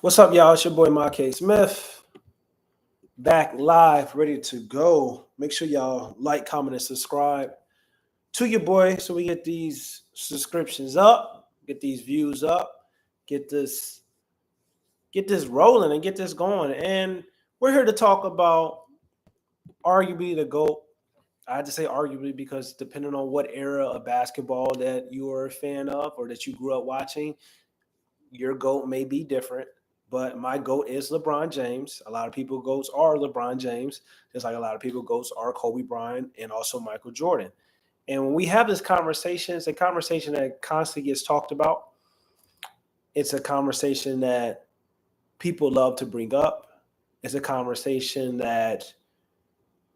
What's up, y'all? It's your boy, K Smith, back live, ready to go. Make sure y'all like, comment, and subscribe to your boy so we get these subscriptions up, get these views up, get this get this rolling and get this going. And we're here to talk about arguably the GOAT. I had to say arguably because depending on what era of basketball that you are a fan of or that you grew up watching, your GOAT may be different. But my GOAT is LeBron James. A lot of people GOATs are LeBron James, just like a lot of people GOATs are Kobe Bryant and also Michael Jordan. And when we have this conversation, it's a conversation that constantly gets talked about. It's a conversation that people love to bring up. It's a conversation that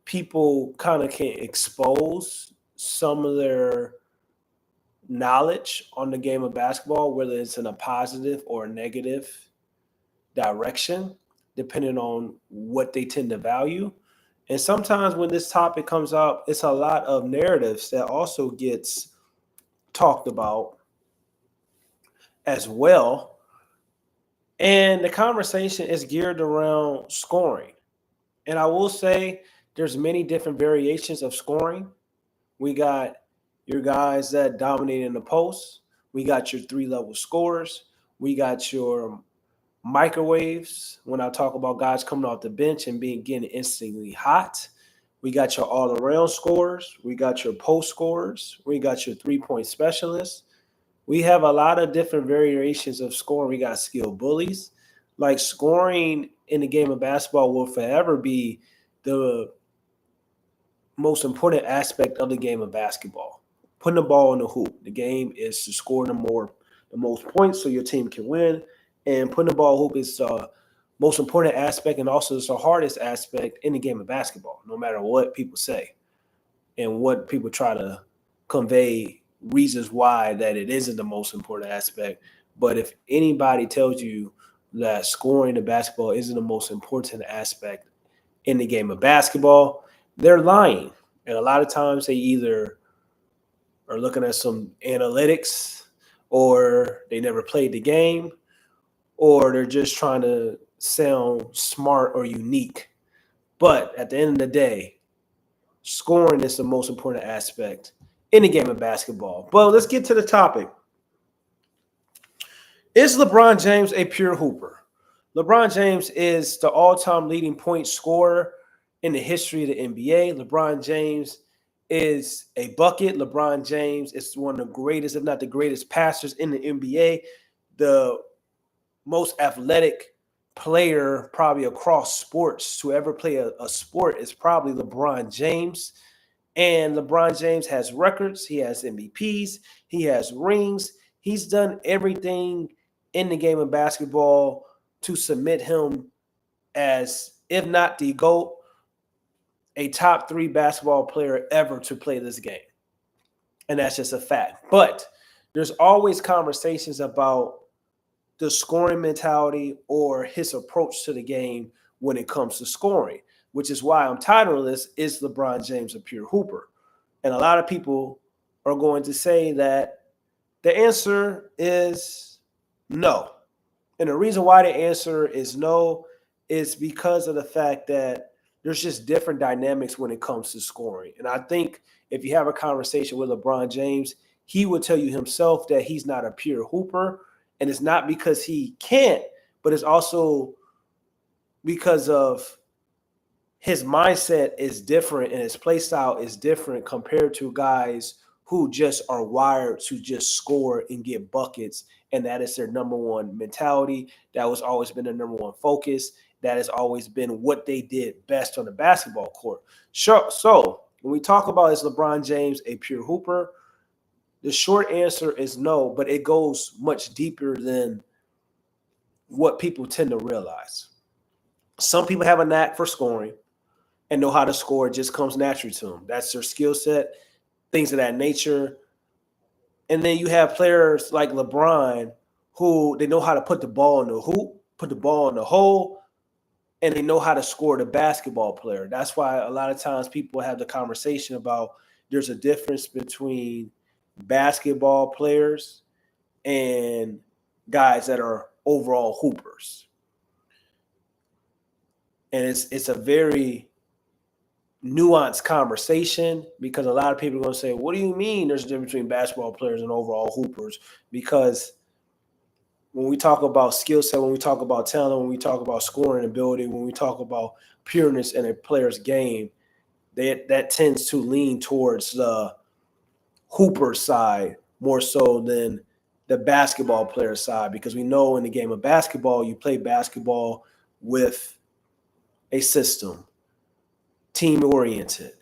people kind of can expose some of their knowledge on the game of basketball, whether it's in a positive or a negative direction, depending on what they tend to value. And sometimes when this topic comes up, it's a lot of narratives that also gets talked about as well. And the conversation is geared around scoring. And I will say there's many different variations of scoring. We got your guys that dominate in the post. We got your three-level scorers. We got your microwaves when I talk about guys coming off the bench and being getting instantly hot. We got your all-around scorers. We got your post scorers. We got your three-point specialists. We have a lot of different variations of scoring. We got skill bullies. Like scoring in the game of basketball will forever be the most important aspect of the game of basketball. Putting the ball in the hoop. The game is to score the most points so your team can win. And putting the ball in the hoop is the most important aspect, and also it's the hardest aspect in the game of basketball, no matter what people say and what people try to convey reasons why that it isn't the most important aspect. But if anybody tells you that scoring the basketball isn't the most important aspect in the game of basketball, they're lying. And a lot of times they either are looking at some analytics or they never played the game or they're just trying to sound smart or unique. But at the end of the day, scoring is the most important aspect in the game of basketball. But let's get to the topic. Is LeBron James a pure hooper? LeBron James is the all-time leading point scorer in the history of the NBA. LeBron James is a bucket. LeBron James is one of the greatest, if not the greatest, passers in the NBA. The most athletic player probably across sports to ever play a sport is probably LeBron James. And LeBron James has records. He has MVPs. He has rings. He's done everything in the game of basketball to submit him as, if not the GOAT, a top 3 basketball player ever to play this game. And that's just a fact. But there's always conversations about the scoring mentality or his approach to the game when it comes to scoring, which is why I'm titling this, Is LeBron James a Pure Hooper? And a lot of people are going to say that the answer is no. And the reason why the answer is no is because of the fact that there's just different dynamics when it comes to scoring. And I think if you have a conversation with LeBron James, he would tell you himself that he's not a pure hooper. And it's not because he can't, but it's also because of his mindset is different and his play style is different compared to guys who just are wired to just score and get buckets. And that is their number one mentality. That was always been their number one focus. That has always been what they did best on the basketball court. Sure. So when we talk about is LeBron James a pure hooper, the short answer is no, but it goes much deeper than what people tend to realize. Some people have a knack for scoring and know how to score. It just comes naturally to them. That's their skill set, things of that nature. And then you have players like LeBron who they know how to put the ball in the hoop, put the ball in the hole, and they know how to score the basketball player. That's why a lot of times people have the conversation about there's a difference between basketball players and guys that are overall hoopers. And it's a very nuanced conversation because a lot of people are going to say, what do you mean there's a difference between basketball players and overall hoopers? Because when we talk about skill set, when we talk about talent, when we talk about scoring ability, when we talk about pureness in a player's game, that tends to lean towards the hooper side more so than the basketball player side, because we know in the game of basketball, you play basketball with a system, team oriented.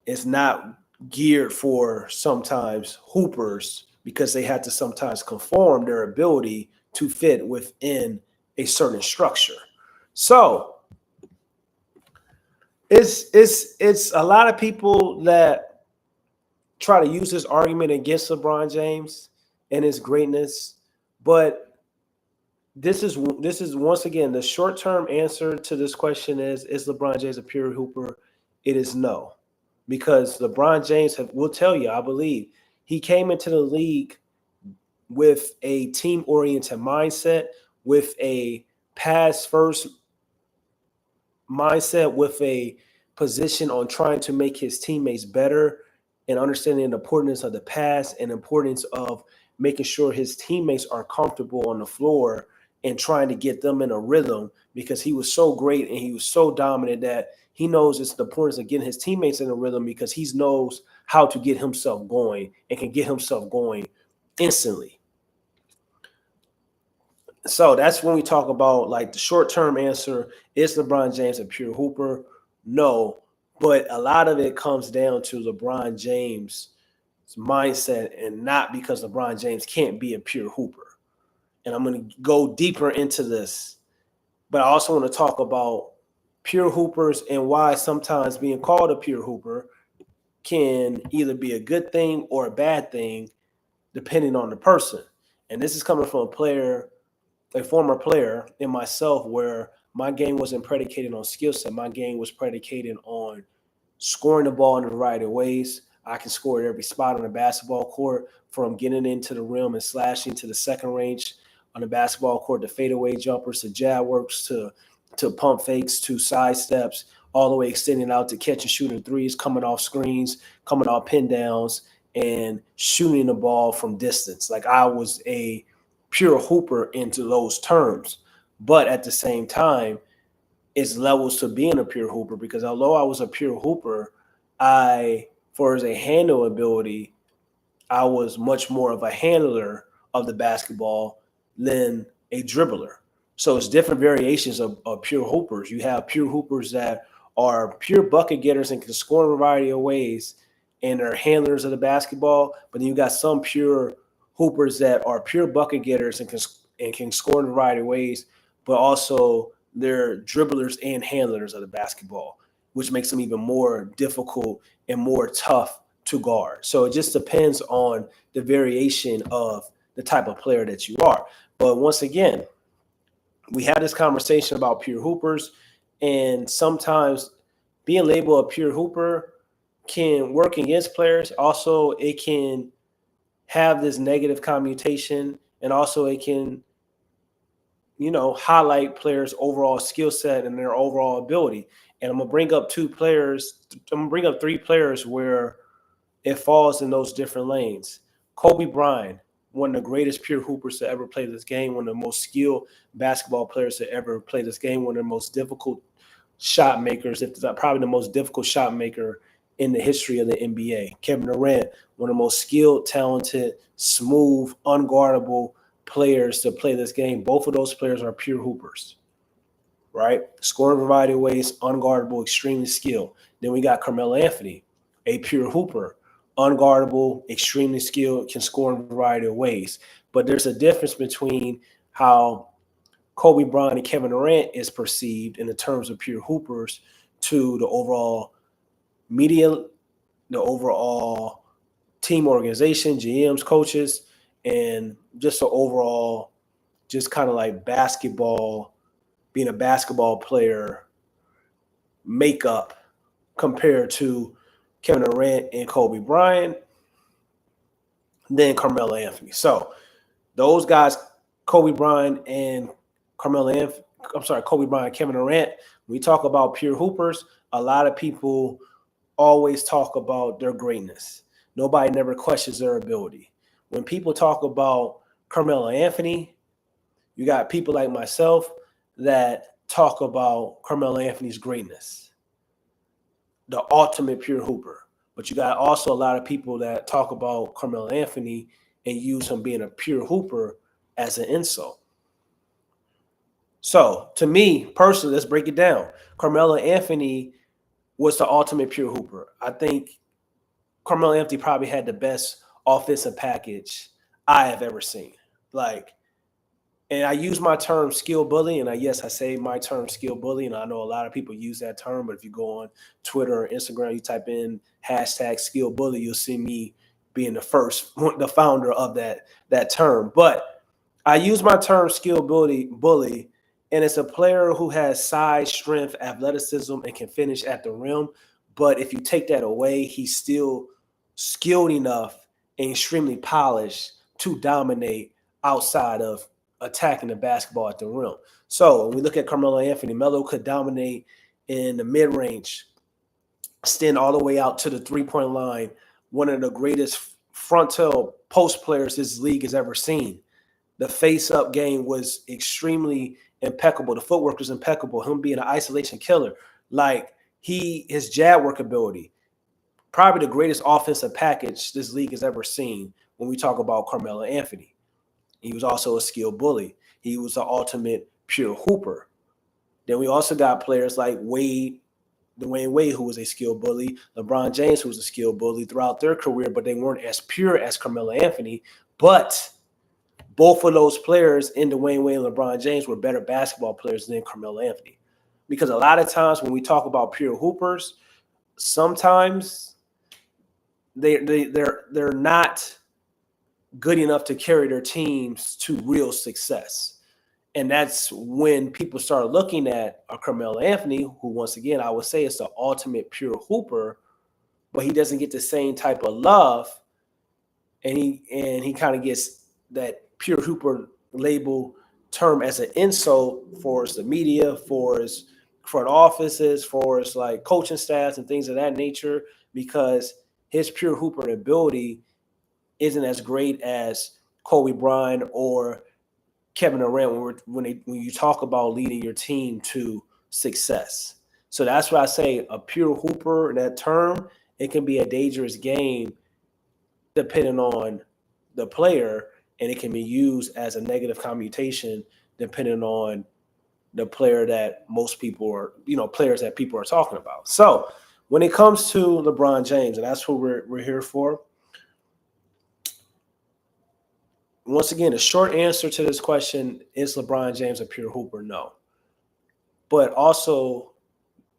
It's not geared for sometimes hoopers because they have to sometimes conform their ability to fit within a certain structure. So it's a lot of people that try to use this argument against LeBron James and his greatness, but this is once again the short-term answer to this question is LeBron James a pure hooper? It is no, because LeBron James will tell you, I believe, he came into the league with a team-oriented mindset, with a pass-first mindset, with a position on trying to make his teammates better and understanding the importance of the pass and importance of making sure his teammates are comfortable on the floor and trying to get them in a rhythm, because he was so great and he was so dominant that he knows it's the importance of getting his teammates in a rhythm, because he knows how to get himself going and can get himself going instantly. So that's when we talk about like the short-term answer, is LeBron James a pure hooper? No, but a lot of it comes down to LeBron James' mindset, and not because LeBron James can't be a pure hooper. And I'm going to go deeper into this, but I also want to talk about pure hoopers and why sometimes being called a pure hooper can either be a good thing or a bad thing depending on the person. And this is coming from a former player in myself, where my game wasn't predicated on skill set. My game was predicated on scoring the ball in a variety of ways. I can score at every spot on the basketball court, from getting into the rim and slashing to the second range on the basketball court, to fadeaway jumpers, to jab works, to pump fakes, to side steps, all the way extending out to catch and shooting threes, coming off screens, coming off pin downs, and shooting the ball from distance. Like, I was a pure hooper into those terms. But at the same time, it's levels to being a pure hooper, because although I was a pure hooper, for as a handle ability, I was much more of a handler of the basketball than a dribbler. So it's different variations of pure hoopers. You have pure hoopers that are pure bucket getters and can score in a variety of ways, and are handlers of the basketball. But then you got some pure hoopers that are pure bucket getters and can score in a variety of ways, but also they're dribblers and handlers of the basketball, which makes them even more difficult and more tough to guard. So it just depends on the variation of the type of player that you are. But once again, we had this conversation about pure hoopers, and sometimes being labeled a pure hooper can work against players. Also, it can have this negative commutation, and also it can, highlight players' overall skill set and their overall ability. And I'm gonna bring up three players where it falls in those different lanes. Kobe Bryant, one of the greatest pure hoopers to ever play this game, one of the most skilled basketball players to ever play this game, one of the most difficult shot makers, if not probably the most difficult shot maker in the history of the NBA. Kevin Durant, one of the most skilled, talented, smooth, unguardable players to play this game. Both of those players are pure hoopers, right? Scoring a variety of ways, unguardable, extremely skilled. Then we got Carmelo Anthony, a pure hooper, unguardable, extremely skilled, can score in a variety of ways. But there's a difference between how Kobe Bryant and Kevin Durant is perceived in the terms of pure hoopers to the overall media, the overall team organization, GMs, coaches, and just the overall, just kind of like basketball, being a basketball player makeup compared to Kevin Durant and Kobe Bryant, then Carmelo Anthony. So those guys Kobe Bryant and Carmelo Anthony. I'm sorry, Kobe Bryant, Kevin Durant. When we talk about pure hoopers, a lot of people always talk about their greatness. Nobody never questions their ability. When people talk about Carmelo Anthony, you got people like myself that talk about Carmelo Anthony's greatness, the ultimate pure hooper. But you got also a lot of people that talk about Carmelo Anthony and use him being a pure hooper as an insult. So, to me personally, let's break it down. Carmelo Anthony was the ultimate pure hooper. I think Carmelo Anthony probably had the best offensive package I have ever seen. Like, and I use my term skill bully, and yes, I say my term skill bully, and I know a lot of people use that term, but if you go on Twitter or Instagram, you type in hashtag skill bully, you'll see me being the founder of that term. But I use my term skill bully, and it's a player who has size, strength, athleticism, and can finish at the rim. But if you take that away, he's still skilled enough and extremely polished to dominate outside of attacking the basketball at the rim. So when we look at Carmelo Anthony, Melo could dominate in the mid-range, extend all the way out to the three-point line, one of the greatest frontal post players this league has ever seen. The face-up game was extremely impeccable. The footwork was impeccable. Him being an isolation killer. Like, his jab work ability, probably the greatest offensive package this league has ever seen when we talk about Carmelo Anthony. He was also a skill bully. He was the ultimate pure hooper. Then we also got players like Dwayne Wade, who was a skill bully, LeBron James, who was a skill bully throughout their career, but they weren't as pure as Carmelo Anthony. But both of those players in Dwayne Wade and LeBron James were better basketball players than Carmelo Anthony. Because a lot of times when we talk about pure hoopers, sometimes they're not good enough to carry their teams to real success. And that's when people start looking at a Carmelo Anthony, who, once again, I would say is the ultimate pure hooper, but he doesn't get the same type of love. And he kind of gets that pure hooper label term as an insult for the media, for his front offices, for his like coaching staffs and things of that nature, because his pure hooper ability isn't as great as Kobe Bryant or Kevin Durant when you talk about leading your team to success. So that's why I say a pure hooper, that term, it can be a dangerous game depending on the player, and it can be used as a negative connotation depending on the player that most people are, players that people are talking about. So when it comes to LeBron James, and that's what we're here for, once again, the short answer to this question, is LeBron James a pure hooper? No. But also,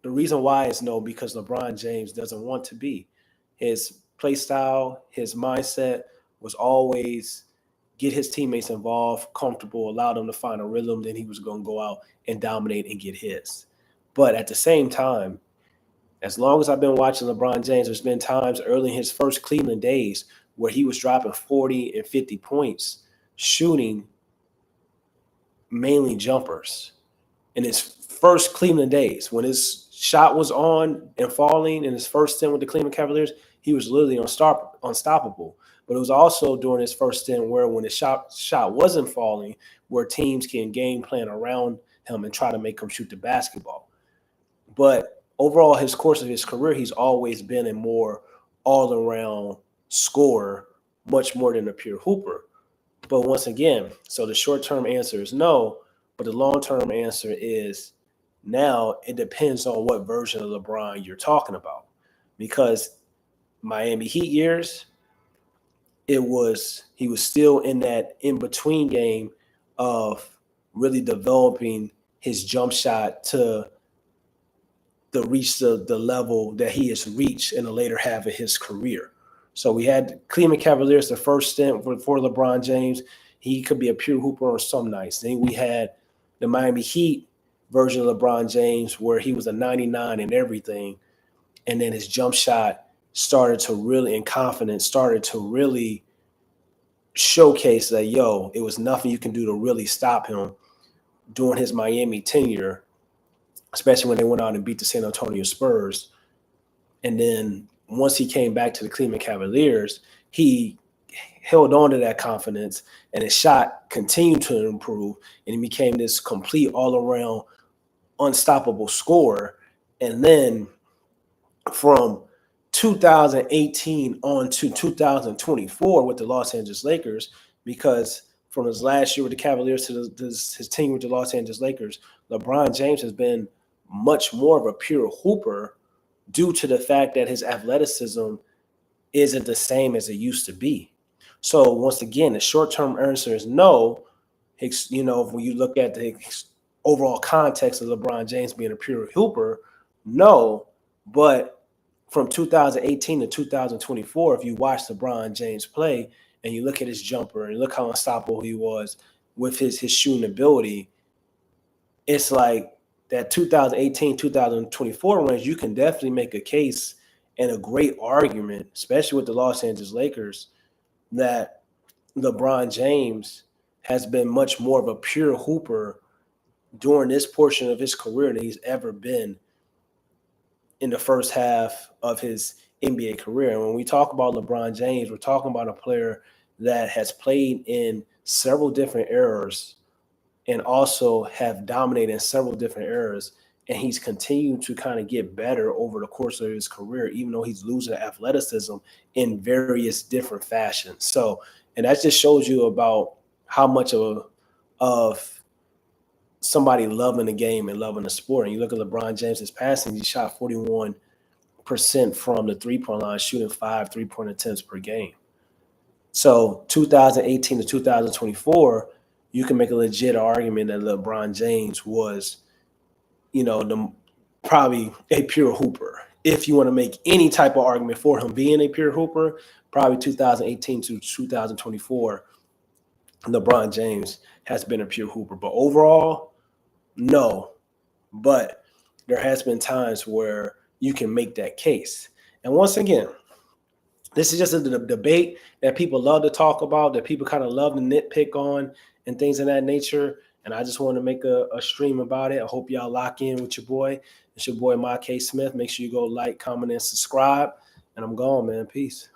the reason why is no, because LeBron James doesn't want to be. His play style, his mindset was always get his teammates involved, comfortable, allow them to find a rhythm, then he was going to go out and dominate and get his. But at the same time, as long as I've been watching LeBron James, there's been times early in his first Cleveland days where he was dropping 40 and 50 points, shooting mainly jumpers. In his first Cleveland days, when his shot was on and falling in his first stint with the Cleveland Cavaliers, he was literally unstoppable. But it was also during his first stint where when his shot wasn't falling, where teams can game plan around him and try to make him shoot the basketball. But overall, his course of his career, he's always been a more all-around scorer, much more than a pure hooper. But once again, so the short-term answer is no, but the long-term answer is now it depends on what version of LeBron you're talking about. Because Miami Heat years, he was still in that in-between game of really developing his jump shot to reach the level that he has reached in the later half of his career. So we had Cleveland Cavaliers, the first stint for LeBron James. He could be a pure hooper on some nights. Then we had the Miami Heat version of LeBron James where he was a 99 and everything. And then his jump shot started to really, and confidence started to really showcase that, yo, it was nothing you can do to really stop him during his Miami tenure, especially when they went out and beat the San Antonio Spurs. And then once he came back to the Cleveland Cavaliers, he held on to that confidence, and his shot continued to improve, and he became this complete all-around unstoppable scorer. And then from 2018 on to 2024 with the Los Angeles Lakers, because from his last year with the Cavaliers to his tenure with the Los Angeles Lakers, LeBron James has been much more of a pure hooper due to the fact that his athleticism isn't the same as it used to be. So once again, the short-term answer is no. When you look at the overall context of LeBron James being a pure hooper, no. But from 2018 to 2024, if you watch LeBron James play and you look at his jumper and look how unstoppable he was with his shooting ability, it's like that 2018, 2024 range, you can definitely make a case and a great argument, especially with the Los Angeles Lakers, that LeBron James has been much more of a pure hooper during this portion of his career than he's ever been in the first half of his NBA career. And when we talk about LeBron James, we're talking about a player that has played in several different eras and also have dominated in several different eras. And he's continued to kind of get better over the course of his career, even though he's losing athleticism in various different fashions. So, and that just shows you about how much of somebody loving the game and loving the sport. And you look at LeBron James's passing, he shot 41% from the three-point line, shooting 5 3-point attempts per game. So 2018 to 2024, you can make a legit argument that LeBron James was, probably a pure hooper. If you want to make any type of argument for him being a pure hooper, probably 2018 to 2024, LeBron James has been a pure hooper. But overall, no. But there has been times where you can make that case. And once again, this is just a debate that people love to talk about, that people kind of love to nitpick on and things of that nature. And I just want to make a stream about it. I hope y'all lock in with your boy. It's your boy, Ma K. Smith. Make sure you go like, comment, and subscribe. And I'm gone, man. Peace.